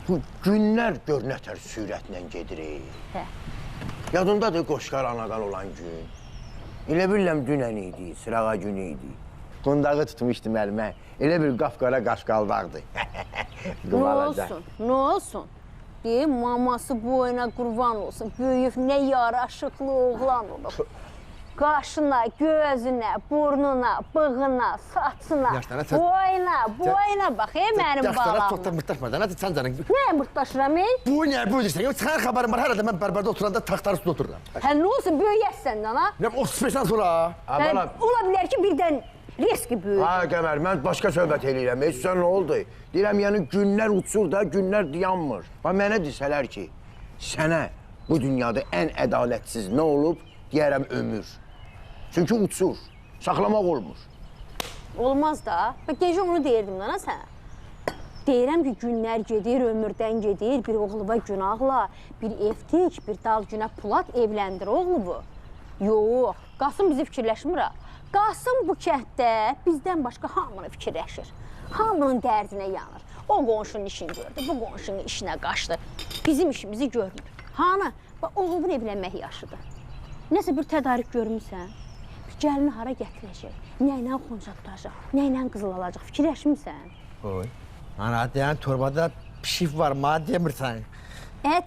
Bu günlər gör nətər sürətlə gedirik. Hə. Yadındadır Qoşqar anadan olan gün. Elə bilirəm dünən idi, sırağa günü idi. Qundağı tutmuşdum əlimə, elə bir qapqara qaşqaldaqdı. Nə olsun? Deyim, maması boyuna qurban olsun. Böyüyüb nə yaraşıqlı oğlan olub. Qaşına, gözünə, burnuna, bığına, saçına, boyuna bax, mənim balam. Yaşlara çox da mırtlaşma, nədir sən canın? Nə mırtlaşıram, Bu nə buyurursan? Çıxan xəbərim var, hər də mən bərbərdə oturanda taxtları üstündə otururam. Hə, nə olsun, böyüyəs səndən, ha? Nə, 35-dən sonra? Ola bilər ki, birdən riski böyüdür. Ha, Qəmər, mən başqa söhbət eləyirəm. Heç sən nə oldu? Deyirəm, yəni günlər uçur da, günlər dayanmır. Bax, mənə desələr ki, sənə bu dünyada ən ədalətsiz nə olub? Deyərəm, ömür. Çünki uçur, saxlamaq olmur. Olmaz da. Bak, gecə onu deyirdim dana sənə. Deyirəm ki, günlər gedir, ömürdən gedir, bir oğluva günahla, bir evtik, bir dal günə Pulat evləndir oğluvu. Yox, Qasım bizi fikirləşmir ha. Qasım bu kənddə bizdən başqa hamını fikirləşir. Hamının dərdinə yanır. O qonşunun işini gördü, bu qonşunun işinə qaçdı. Bizim işimizi görmür. Hanı? Oğluvun evlənmək yaşıdır. Nəsə bir tədarik görmüsən? Bir gəlini hara gətirəcək? Nə ilə xonca tutacaq? Nə ilə qızıl alacaq? Fikirləşmirsən? Oy. Ana, deyən torbada pişik var, mənə demirsən.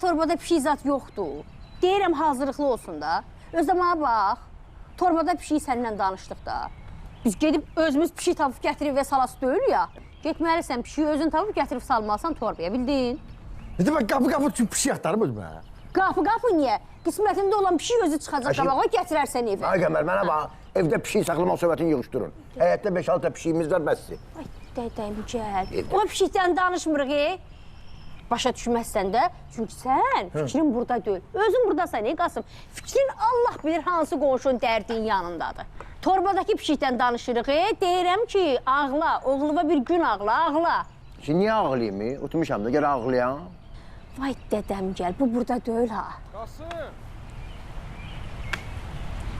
Torbada pişik zat yoxdur. Deyirəm, hazırlıqlı olsun da. Özdə mənə bax. Torbada pişiyi səndən danışdıq da. Biz gedib özümüz pişik tapıb gətirib və salası deyil ya. Getməlisən, pişiyi özün tapıb gətirib salmalısan torbaya, bildin? Dedim, mən qapı-qapı üçün pişik axtarım özümə. Qapı-qapı niyə? Qismətində olan pişik özü çıxacaq qabağa, gətirərsən evə. Ay Qəmər, mənə bax, evdə pişik saxlamaq söhbətini yığışdırın. Həyətdə 5-6 pişiyimiz var, bəsdir. Ay, dədəm, gəl. O pişikdən danışmırıq, Başa düşməzsən də, çünki sən fikrin burada deyil. Özün buradasan, Qasım. Fikrin Allah bilir hansı qonşunun dərdinin yanındadır. Torbadakı pişikdən danışırıq, deyirəm ki, ağla, oğluva bir gün ağla, ağla. Şimdi niyə ağlayayım? Oturmuşam da, gəl ağlayam. Vay dədəm, gəl, bu burada deyil ha. Qasım!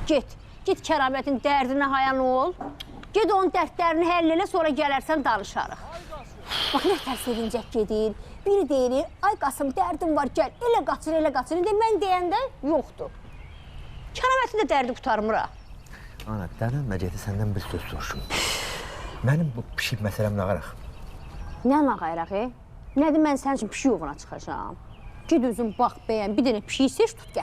Get Kəramətin dərdinə hayan ol. Get onun dərdlərini həll elə, sonra gələrsən danışarıq. Bax, nə tər sevincək gedir. Biri deyir, ay Qasım, dərdim var, gəl, elə qaçır. Mən deyəndə yoxdur. Kəramətin də dərdi qutarmır ha. Ana, dənənmə geti səndən bir söz soruşum. Mənim bu pişik məsələm nağaraq. Nə nağayraq, Nədir, mən sənin üçün pişik ovuna çıxacağam. Gid özün bax, bəyən, bir dənə pişik seç, tut,